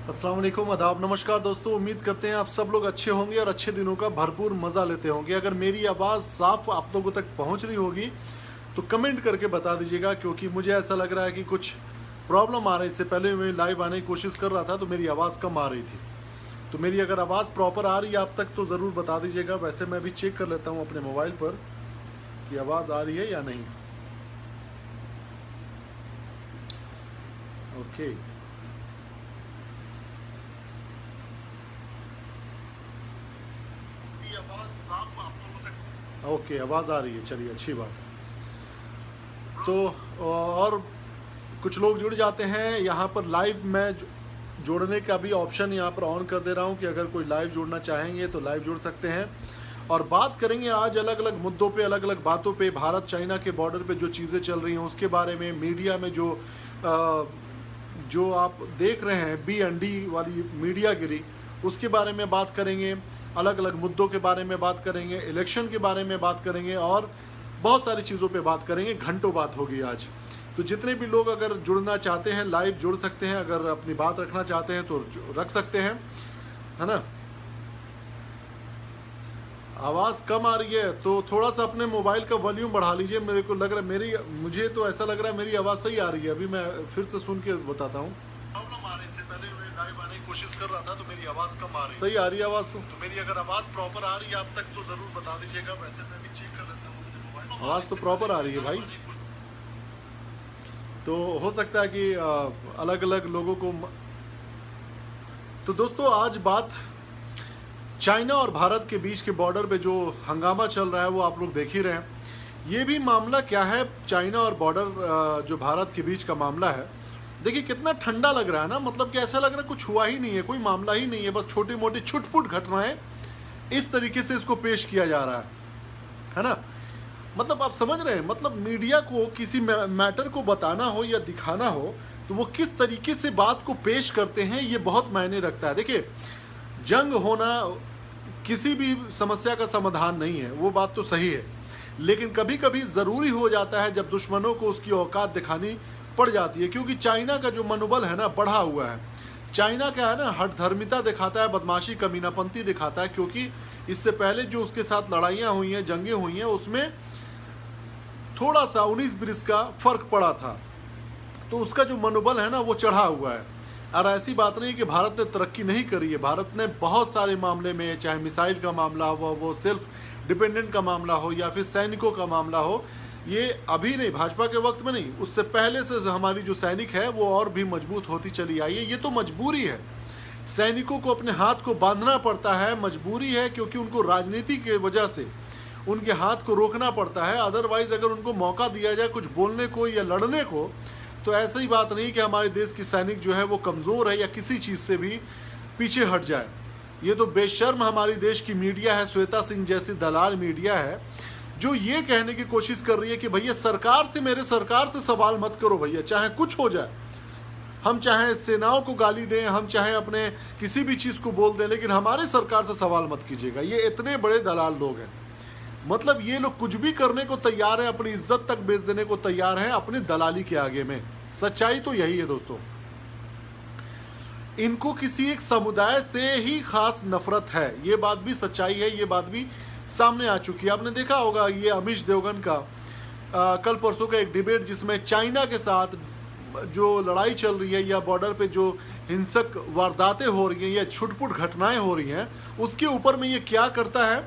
अस्सलाम वालेकुम, आदाब, नमस्कार दोस्तों। उम्मीद करते हैं आप सब लोग अच्छे होंगे और अच्छे दिनों का भरपूर मज़ा लेते होंगे। अगर मेरी आवाज़ साफ आप लोगों तक पहुंच रही होगी तो कमेंट करके बता दीजिएगा, क्योंकि मुझे ऐसा लग रहा है कि कुछ प्रॉब्लम आ रही। इससे पहले मैं लाइव आने की कोशिश कर रहा था तो मेरी आवाज़ कम आ रही थी। तो मेरी अगर आवाज़ प्रॉपर आ रही है आप तक तो ज़रूर बता दीजिएगा। वैसे मैं भी चेक कर लेता हूँ अपने मोबाइल पर कि आवाज़ आ रही है या नहीं। ओके, ओके, आवाज़ आ रही है, चलिए अच्छी बात है। तो और कुछ लोग जुड़ जाते हैं यहाँ पर लाइव में। जोड़ने का भी ऑप्शन यहाँ पर ऑन कर दे रहा हूँ कि अगर कोई लाइव जुड़ना चाहेंगे तो लाइव जुड़ सकते हैं। और बात करेंगे आज अलग अलग मुद्दों पे, अलग अलग बातों पे। भारत चाइना के बॉर्डर पे जो चीज़ें चल रही हैं उसके बारे में, मीडिया में जो आप देख रहे हैं बी वाली मीडियागिरी, उसके बारे में बात करेंगे। अलग अलग मुद्दों के बारे में बात करेंगे, इलेक्शन के बारे में बात करेंगे और बहुत सारी चीज़ों पे बात करेंगे। घंटों बात होगी आज। तो जितने भी लोग अगर जुड़ना चाहते हैं लाइव जुड़ सकते हैं, अगर अपनी बात रखना चाहते हैं तो रख सकते हैं, है ना। आवाज़ कम आ रही है तो थोड़ा सा अपने मोबाइल का वॉल्यूम बढ़ा लीजिए। मेरे को लग रहा है मुझे तो ऐसा लग रहा है मेरी आवाज़ सही आ रही है। अभी मैं फिर से सुन के बताता हूँ। प्रॉब्लम आ रही, इससे पहले मैं लाइव आने की कोशिश कर रहा था तो मेरी आवाज़ कम आ रही है। सही आ रही है आवाज़ तो मेरी अगर आवाज़ प्रॉपर आ रही है आप तक तो ज़रूर बता दीजिएगा। वैसे मैं भी चेक कर लेता हूँ। आवाज़ तो प्रॉपर आ रही है भाई। तो हो सकता है कि अलग अलग लोगों को। तो दोस्तों आज बात चाइना और भारत के बीच के बॉर्डर पे जो हंगामा चल रहा है वो आप लोग देख ही रहे हैं। ये भी मामला क्या है, चाइना और बॉर्डर जो भारत के बीच का मामला है, देखिए कितना ठंडा लग रहा है ना। मतलब कि ऐसा लग रहा है कुछ हुआ ही नहीं है, कोई मामला ही नहीं है, बस छोटी मोटी छुटपुट घटनाएं इस तरीके से इसको पेश किया जा रहा है ना। मतलब आप समझ रहे हैं, मतलब मीडिया को किसी मैटर को बताना हो या दिखाना हो तो वो किस तरीके से बात को पेश करते हैं, ये बहुत मायने रखता है। देखिए, जंग होना किसी भी समस्या का समाधान नहीं है, वो बात तो सही है, लेकिन कभी कभी ज़रूरी हो जाता है जब दुश्मनों को उसकी औकात दिखानी पड़ जाती है। क्योंकि चाइना का जो मनोबल है ना बढ़ा हुआ है। चाइना क्या है ना, हठधर्मिता दिखाता है, बदमाशी कमीनापंती दिखाता है। क्योंकि इससे पहले जो उसके साथ लड़ाइयाँ हुई हैं, जंगें हुई हैं, उसमें थोड़ा सा 19-20 का फर्क पड़ा था, तो उसका जो मनोबल है ना वो चढ़ा हुआ है। और ऐसी बात नहीं कि भारत ने तरक्की नहीं करी है। भारत ने बहुत सारे मामले में, चाहे मिसाइल का मामला हो, वो सेल्फ डिपेंडेंट का मामला हो या फिर सैनिकों का मामला हो, ये अभी नहीं, भाजपा के वक्त में नहीं, उससे पहले से हमारी जो सैनिक है वो और भी मजबूत होती चली आई है। ये तो मजबूरी है, सैनिकों को अपने हाथ को बांधना पड़ता है, मजबूरी है, क्योंकि उनको राजनीति की वजह से उनके हाथ को रोकना पड़ता है। अदरवाइज अगर उनको मौका दिया जाए कुछ बोलने को या लड़ने को तो ऐसी ही बात नहीं कि हमारे देश की सैनिक जो है वो कमज़ोर है या किसी चीज़ से भी पीछे हट जाए। ये तो बेशर्म हमारी देश की मीडिया है, श्वेता सिंह जैसी दलाल मीडिया है, जो ये कहने की कोशिश कर रही है कि भैया सरकार से, मेरे सरकार से सवाल मत करो भैया, चाहे कुछ हो जाए, हम चाहे सेनाओं को गाली दें, हम चाहे अपने किसी भी चीज़ को बोल दें, लेकिन हमारे सरकार से सवाल मत कीजिएगा। ये इतने बड़े दलाल लोग हैं। मतलब ये लोग कुछ भी करने को तैयार है, अपनी इज्जत तक बेच देने को तैयार है अपनी दलाली के आगे में। सच्चाई तो यही है दोस्तों। इनको किसी एक समुदाय से ही खास नफरत है, ये बात भी सच्चाई है, ये बात भी सामने आ चुकी है। आपने देखा होगा ये अमीश देवगन का कल परसों का एक डिबेट, जिसमें चाइना के साथ जो लड़ाई चल रही है या बॉर्डर पे जो हिंसक वारदातें हो रही हैं या छुटपुट घटनाएं हो रही हैं, उसके ऊपर में ये क्या करता है।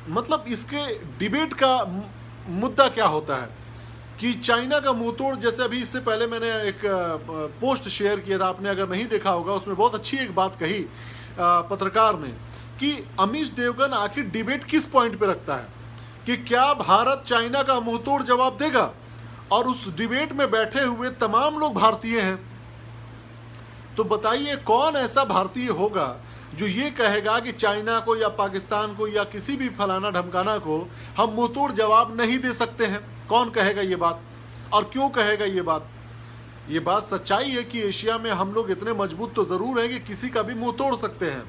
मतलब इसके डिबेट का मुद्दा क्या होता है कि चाइना का मुंहतोड़, जैसे अभी इससे पहले मैंने एक पोस्ट शेयर किया था, आपने अगर नहीं देखा होगा, उसमें बहुत अच्छी एक बात कही पत्रकार ने कि अमीश देवगन आखिर डिबेट किस पॉइंट पे रखता है, कि क्या भारत चाइना का मुंहतोड़ जवाब देगा, और उस डिबेट में बैठे हुए तमाम लोग भारतीय हैं। तो बताइए कौन ऐसा भारतीय होगा जो ये कहेगा कि चाइना को या पाकिस्तान को या किसी भी फलाना ढमकाना को हम मुंहतोड़ जवाब नहीं दे सकते हैं। कौन कहेगा ये बात, और क्यों कहेगा ये बात। ये बात सच्चाई है कि एशिया में हम लोग इतने मजबूत तो ज़रूर हैं कि किसी का भी मुंह तोड़ सकते हैं।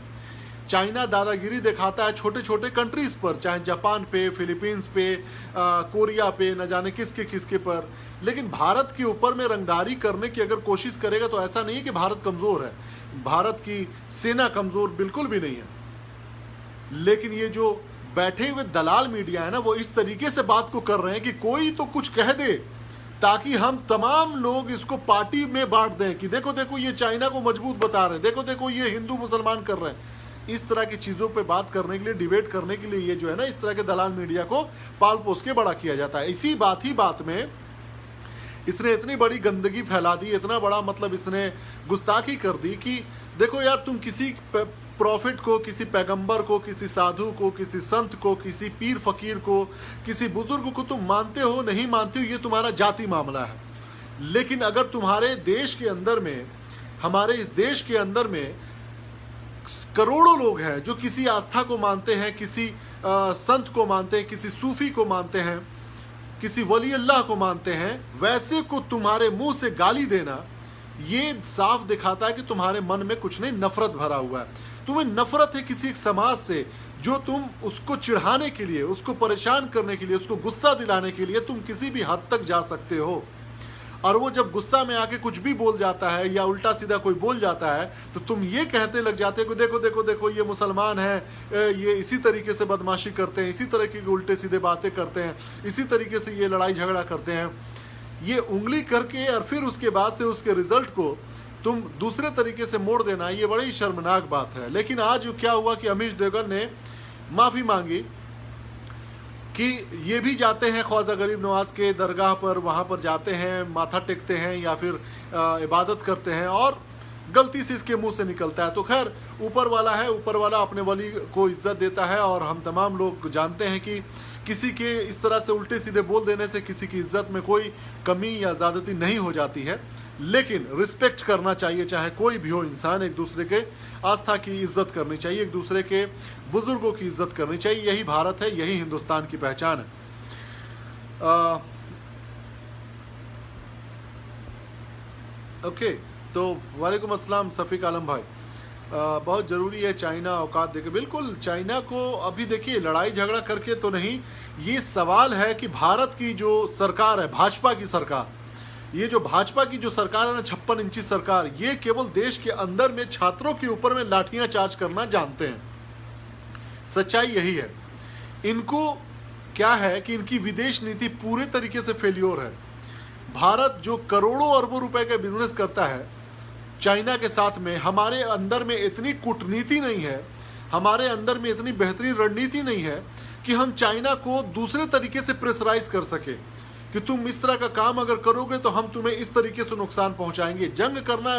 चाइना दादागिरी दिखाता है छोटे छोटे कंट्रीज़ पर, चाहे जापान पे, फिलीपींस पे, कोरिया पे, न जाने किसके किसके पर, लेकिन भारत के ऊपर में रंगदारी करने की अगर कोशिश करेगा तो ऐसा नहीं है कि भारत कमजोर है, भारत की सेना कमजोर बिल्कुल भी नहीं है। लेकिन ये जो बैठे हुए दलाल मीडिया है ना, वो इस तरीके से बात को कर रहे हैं कि कोई तो कुछ कह दे ताकि हम तमाम लोग इसको पार्टी में बांट दें कि देखो देखो ये चाइना को मजबूत बता रहे हैं, देखो देखो ये हिंदू मुसलमान कर रहे हैं। इस तरह की चीजों पे बात करने के लिए, डिबेट करने के लिए ये जो है ना, इस तरह के दलाल मीडिया को पाल पोस के बड़ा किया जाता है। इसी बात में इसने इतनी बड़ी गंदगी फैला दी, इतना बड़ा मतलब इसने गुस्ताखी कर दी कि देखो यार, तुम किसी प्रॉफिट को, किसी पैगंबर को, किसी साधु को, किसी संत को, किसी पीर फकीर को, किसी बुजुर्ग को तुम मानते हो नहीं मानते हो, ये तुम्हारा जाति मामला है। लेकिन अगर तुम्हारे देश के अंदर में, हमारे इस देश के अंदर में करोड़ों लोग हैं जो किसी आस्था को मानते हैं, किसी संत को मानते हैं, किसी सूफी को मानते हैं, किसी वली अल्लाह को मानते हैं, वैसे को तुम्हारे मुंह से गाली देना ये साफ दिखाता है कि तुम्हारे मन में कुछ नहीं, नफरत भरा हुआ है। तुम्हें नफरत है किसी एक समाज से जो तुम उसको चिढ़ाने के लिए, उसको परेशान करने के लिए, उसको गुस्सा दिलाने के लिए तुम किसी भी हद तक जा सकते हो। और वो जब गुस्सा में आके कुछ भी बोल जाता है या उल्टा सीधा कोई बोल जाता है तो तुम ये कहते लग जाते हो कि देखो देखो देखो ये मुसलमान है, ये इसी तरीके से बदमाशी करते हैं, इसी तरीके की उल्टे सीधे बातें करते हैं, इसी तरीके से ये लड़ाई झगड़ा करते हैं। ये उंगली करके और फिर उसके बाद से उसके रिजल्ट को तुम दूसरे तरीके से मोड़ देना, ये बड़ी शर्मनाक बात है। लेकिन आज क्या हुआ कि अमीश देवगन ने माफ़ी मांगी कि ये भी जाते हैं ख्वाजा गरीब नवाज के दरगाह पर, वहाँ पर जाते हैं, माथा टेकते हैं या फिर इबादत करते हैं और गलती से इसके मुंह से निकलता है। तो खैर ऊपर वाला है, ऊपर वाला अपने वली को इज्जत देता है और हम तमाम लोग जानते हैं कि किसी के इस तरह से उल्टे सीधे बोल देने से किसी की इज्जत में कोई कमी या ज़्यादती नहीं हो जाती है। लेकिन रिस्पेक्ट करना चाहिए, चाहे कोई भी हो इंसान, एक दूसरे के आस्था की इज्जत करनी चाहिए, एक दूसरे के बुजुर्गों की इज्जत करनी चाहिए। यही भारत है, यही हिंदुस्तान की पहचान है। ओके, तो वालेकुम अस्सलाम सफ़ीक आलम भाई। बहुत ज़रूरी है चाइना औकात देखे, बिल्कुल चाइना को अभी देखिए लड़ाई झगड़ा करके तो नहीं, ये सवाल है कि भारत की जो सरकार है, भाजपा की सरकार, ये जो भाजपा की जो सरकार है ना, 56 इंची सरकार, ये केवल देश के अंदर में छात्रों के ऊपर में लाठियां चार्ज करना जानते हैं। सच्चाई यही है। इनको क्या है कि इनकी विदेश नीति पूरे तरीके से फेल्योर है। भारत जो करोड़ों अरबों रुपए का बिजनेस करता है चाइना के साथ में, हमारे अंदर में इतनी कूटनीति नहीं है, हमारे अंदर में इतनी बेहतरीन रणनीति नहीं है कि हम चाइना को दूसरे तरीके से प्रेशराइज कर सके कि तुम इस तरह का काम अगर करोगे तो हम तुम्हें इस तरीके से नुकसान पहुंचाएंगे। जंग करना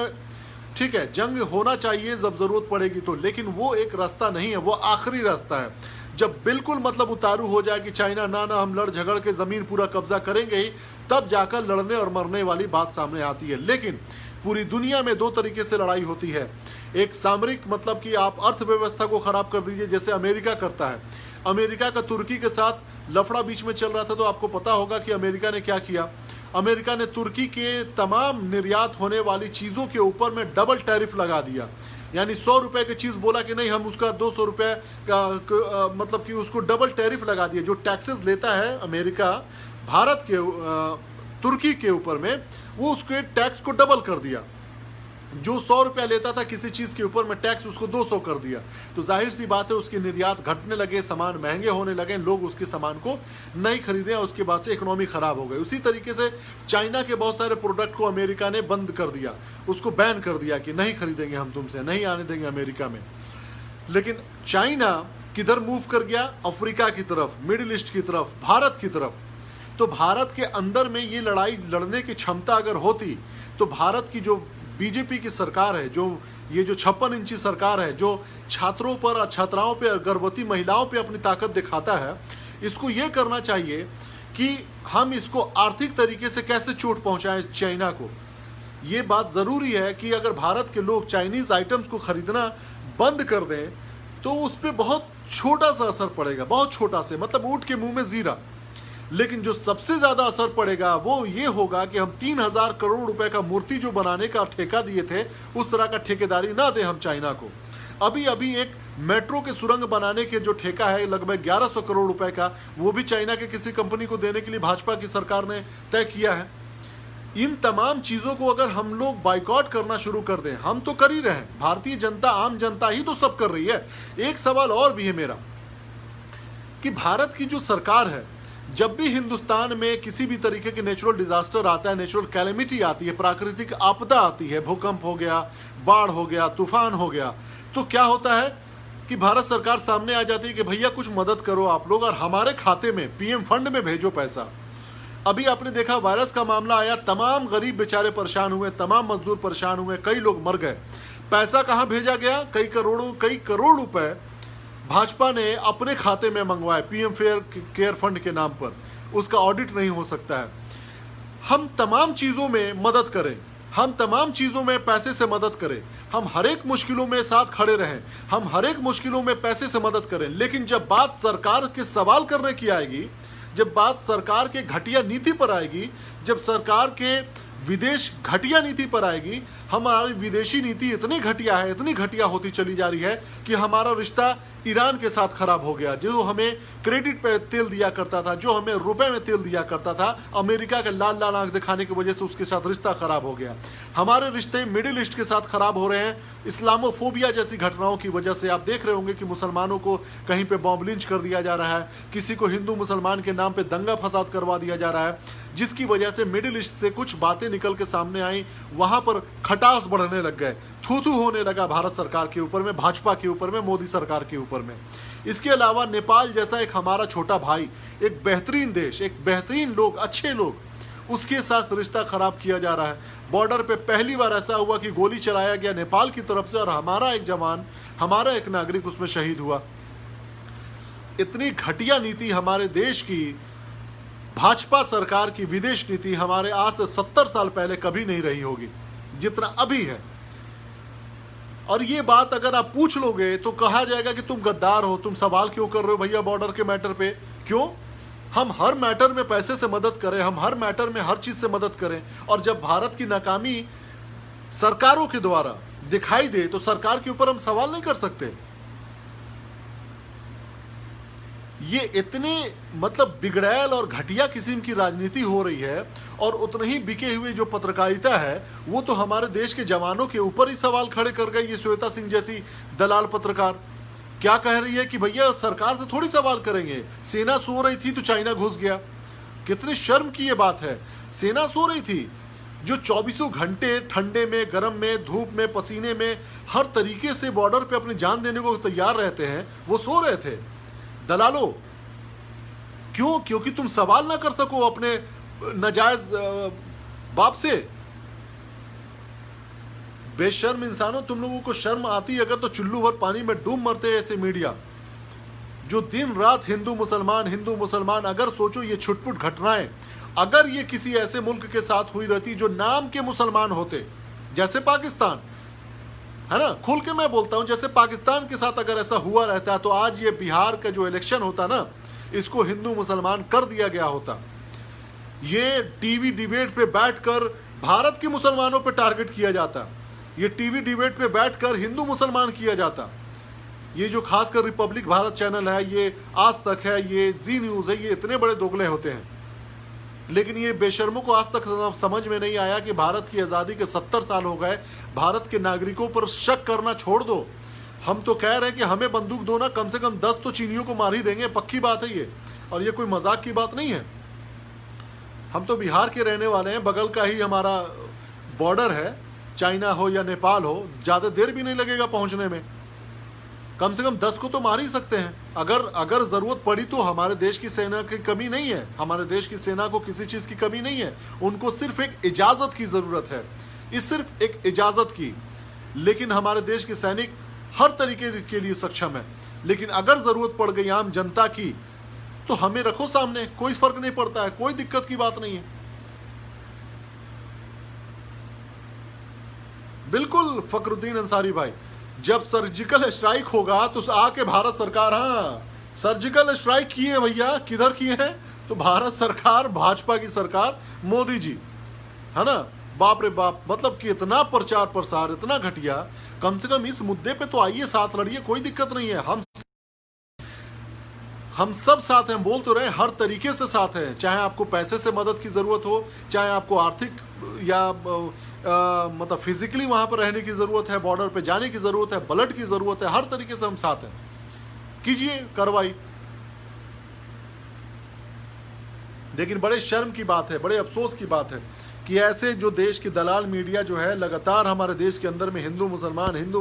ठीक है, जंग होना चाहिए जब जरूरत पड़ेगी तो, लेकिन वो एक रास्ता नहीं है, वो आखिरी रास्ता है। जब बिल्कुल मतलब उतारू हो जाए कि चाइना ना हम लड़ झगड़ के ज़मीन पूरा कब्जा करेंगे ही, तब जाकर लड़ने और मरने वाली बात सामने आती है। लेकिन पूरी दुनिया में दो तरीके से लड़ाई होती है। एक सामरिक, मतलब कि आप अर्थव्यवस्था को ख़राब कर दीजिए जैसे अमेरिका करता है। अमेरिका का तुर्की के साथ लफड़ा बीच में चल रहा था तो आपको पता होगा कि अमेरिका ने क्या किया। अमेरिका ने तुर्की के तमाम निर्यात होने वाली चीज़ों के ऊपर में डबल टैरिफ लगा दिया। यानी 100 रुपए की चीज़ बोला कि नहीं हम उसका 200 रुपये का मतलब कि उसको डबल टैरिफ लगा दिया। जो टैक्सेस लेता है अमेरिका भारत के तुर्की के ऊपर में, वो उसके टैक्स को डबल कर दिया। जो 100 रुपया लेता था किसी चीज़ के ऊपर में टैक्स, उसको 200 कर दिया। तो जाहिर सी बात है उसके निर्यात घटने लगे, सामान महंगे होने लगे, लोग उसके सामान को नहीं खरीदे और उसके बाद से इकोनॉमी ख़राब हो गई। उसी तरीके से चाइना के बहुत सारे प्रोडक्ट को अमेरिका ने बंद कर दिया, उसको बैन कर दिया कि नहीं खरीदेंगे हम तुमसे, नहीं आने देंगे अमेरिका में। लेकिन चाइना किधर मूव कर गया? अफ्रीका की तरफ, मिडिल ईस्ट की तरफ, भारत की तरफ। तो भारत के अंदर में ये लड़ाई लड़ने की क्षमता अगर होती तो भारत की जो बीजेपी की सरकार है, जो ये जो 56 इंची सरकार है, जो छात्रों पर और छात्राओं पर, गर्भवती महिलाओं पर अपनी ताकत दिखाता है, इसको ये करना चाहिए कि हम इसको आर्थिक तरीके से कैसे चोट पहुंचाएं चाइना को। ये बात ज़रूरी है कि अगर भारत के लोग चाइनीज़ आइटम्स को ख़रीदना बंद कर दें तो उस पर बहुत छोटा सा असर पड़ेगा, बहुत छोटा से, मतलब ऊँट के मुँह में ज़ीरा। लेकिन जो सबसे ज़्यादा असर पड़ेगा वो ये होगा कि हम 3000 करोड़ रुपए का मूर्ति जो बनाने का ठेका दिए थे, उस तरह का ठेकेदारी ना दें हम चाइना को। अभी अभी एक मेट्रो के सुरंग बनाने के जो ठेका है लगभग 1100 करोड़ रुपए का, वो भी चाइना के किसी कंपनी को देने के लिए भाजपा की सरकार ने तय किया है। इन तमाम चीजों को अगर हम लोग बाइकआउट करना शुरू कर दें, हम तो कर ही रहे हैं, भारतीय जनता, आम जनता ही तो सब कर रही है। एक सवाल और भी है मेरा कि भारत की जो सरकार है, जब भी हिंदुस्तान में किसी भी तरीके के नेचुरल डिजास्टर आता है, नेचुरल कैलेमिटी आती है, प्राकृतिक आपदा आती है, भूकंप हो गया, बाढ़ हो गया, तूफान हो गया, तो क्या होता है कि भारत सरकार सामने आ जाती है कि भैया कुछ मदद करो आप लोग और हमारे खाते में पीएम फंड में भेजो पैसा। अभी आपने देखा वायरस का मामला आया, तमाम गरीब बेचारे परेशान हुए, तमाम मजदूर परेशान हुए, कई लोग मर गए। पैसा कहां भेजा गया? कई करोड़ रुपए भाजपा ने अपने खाते में मंगवाए पीएम केयर फंड के नाम पर। उसका ऑडिट नहीं हो सकता है। हम तमाम चीजों में मदद करें, हम तमाम चीजों में पैसे से मदद करें, हम हर एक मुश्किलों में साथ खड़े रहें, हम हर एक मुश्किलों में पैसे से मदद करें, लेकिन जब बात सरकार के सवाल करने की आएगी, जब बात सरकार के घटिया नीति पर आएगी, जब सरकार के विदेश घटिया नीति पर आएगी, हमारी विदेशी नीति इतनी घटिया है, इतनी घटिया होती चली जा रही है कि हमारा रिश्ता ईरान के साथ खराब हो गया। जो हमें क्रेडिट पे तेल दिया करता था, जो हमें रुपए में तेल दिया करता था, अमेरिका के लाल लाल आंख दिखाने की वजह से उसके साथ रिश्ता खराब हो गया। हमारे रिश्ते मिडिल ईस्ट के साथ खराब हो रहे हैं इस्लामोफोबिया जैसी घटनाओं की वजह से। आप देख रहे होंगे कि मुसलमानों को कहीं पे बॉम्ब लिंच कर दिया जा रहा है, किसी को हिंदू मुसलमान के नाम पे दंगा फसाद करवा दिया जा रहा है, जिसकी वजह से मिडिल ईस्ट से कुछ बातें निकल के सामने आई, वहां पर खटास बढ़ने लग गए, थू थू होने लगा भारत सरकार के ऊपर में, भाजपा के ऊपर में, मोदी सरकार के ऊपर में। इसके अलावा नेपाल जैसा एक हमारा छोटा भाई, एक बेहतरीन देश, एक बेहतरीन लोग, अच्छे लोग, उसके साथ रिश्ता खराब किया जा रहा है। बॉर्डर पे पहली बार ऐसा हुआ कि गोली चलाया गया नेपाल की तरफ से और हमारा एक जवान, हमारा एक नागरिक उसमें शहीद हुआ। इतनी घटिया नीति हमारे देश की, भाजपा सरकार की विदेश नीति हमारे आज से 70 साल पहले कभी नहीं रही होगी जितना अभी है। और ये बात अगर आप पूछ लोगे तो कहा जाएगा कि तुम गद्दार हो, तुम सवाल क्यों कर रहे हो भैया बॉर्डर के मैटर पे। क्यों? हम हर मैटर में पैसे से मदद करें, हम हर मैटर में हर चीज से मदद करें, और जब भारत की नाकामी सरकारों के द्वारा दिखाई दे तो सरकार के ऊपर हम सवाल नहीं कर सकते। ये इतने मतलब बिगड़ैल और घटिया किस्म की राजनीति हो रही है, और उतने ही बिके हुए जो पत्रकारिता है वो तो हमारे देश के जवानों के ऊपर ही सवाल खड़े कर गई। ये श्वेता सिंह जैसी दलाल पत्रकार क्या कह रही है कि भैया सरकार से थोड़ी सवाल करेंगे, सेना सो रही थी तो चाइना घुस गया। कितनी शर्म की ये बात है। सेना सो रही थी, जो 24 घंटे ठंडे में, गर्म में, धूप में, पसीने में, हर तरीके से बॉर्डर पे अपनी जान देने को तैयार रहते हैं, वो सो रहे थे। दलालो, क्यों? क्योंकि तुम सवाल ना कर सको अपने नाजायज बाप से। बेशर्म इंसानों, तुम लोगों को शर्म आती अगर तो चुल्लू भर पानी में डूब मरते ऐसे मीडिया जो दिन रात हिंदू मुसलमान। अगर सोचो ये छुटपुट घटनाएं अगर ये किसी ऐसे मुल्क के साथ हुई रहती जो नाम के मुसलमान होते, जैसे पाकिस्तान है ना, खुल के मैं बोलता हूं, जैसे पाकिस्तान के साथ अगर ऐसा हुआ रहता तो आज ये बिहार का जो इलेक्शन होता ना, इसको हिंदू मुसलमान कर दिया गया होता। ये टीवी डिबेट पे बैठकर भारत के मुसलमानों पे टारगेट किया जाता, ये टीवी डिबेट पे बैठकर हिंदू मुसलमान किया जाता। ये जो खासकर रिपब्लिक भारत चैनल है, ये आज तक है, ये जी न्यूज है, ये इतने बड़े दोगले होते हैं। लेकिन ये बेशर्मों को आज तक समझ में नहीं आया कि भारत की आज़ादी के 70 साल हो गए, भारत के नागरिकों पर शक करना छोड़ दो। हम तो कह रहे हैं कि हमें बंदूक दो ना, कम से कम 10 तो चीनियों को मार ही देंगे, पक्की बात है ये, और ये कोई मजाक की बात नहीं है। हम तो बिहार के रहने वाले हैं, बगल का ही हमारा बॉर्डर है, चाइना हो या नेपाल हो, ज़्यादा देर भी नहीं लगेगा पहुंचने में। कम से कम 10 को तो मार ही सकते हैं। अगर ज़रूरत पड़ी तो हमारे देश की सेना की कमी नहीं है, हमारे देश की सेना को किसी चीज़ की कमी नहीं है, उनको सिर्फ एक इजाज़त की ज़रूरत है, इस सिर्फ एक इजाज़त की। लेकिन हमारे देश के सैनिक हर तरीके के लिए सक्षम है। लेकिन अगर ज़रूरत पड़ गई आम जनता की तो हमें रखो सामने, कोई फ़र्क नहीं पड़ता है, कोई दिक्कत की बात नहीं है। बिल्कुल फखरुद्दीन अंसारी भाई, जब सर्जिकल स्ट्राइक होगा तो आके भारत सरकार, हाँ सर्जिकल स्ट्राइक किए भैया, किधर किए हैं? तो भारत सरकार, भाजपा की सरकार, मोदी जी, है ना। बाप रे बाप, मतलब कि इतना प्रचार प्रसार, इतना घटिया। कम से कम इस मुद्दे पे तो आइए, साथ लड़िए, कोई दिक्कत नहीं है। हम हम सब साथ हैं, बोल तो रहे हैं, हर तरीके से साथ हैं। चाहे आपको पैसे से मदद की ज़रूरत हो, चाहे आपको आर्थिक या मतलब फिजिकली वहाँ पर रहने की ज़रूरत है, बॉर्डर पे जाने की ज़रूरत है, ब्लड की ज़रूरत है, हर तरीके से हम साथ हैं। कीजिए कार्रवाई। लेकिन बड़े शर्म की बात है, बड़े अफसोस की बात है कि ऐसे जो देश की दलाल मीडिया जो है लगातार हमारे देश के अंदर में हिंदू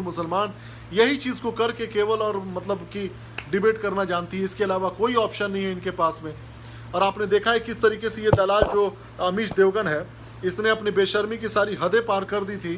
मुसलमान यही चीज़ को करके केवल और मतलब कि डिबेट करना जानती है, इसके अलावा कोई ऑप्शन नहीं है इनके पास में। और आपने देखा है किस तरीके से ये दलाल जो अमीश देवगन है, इसने अपनी बेशर्मी की सारी हदें पार कर दी थी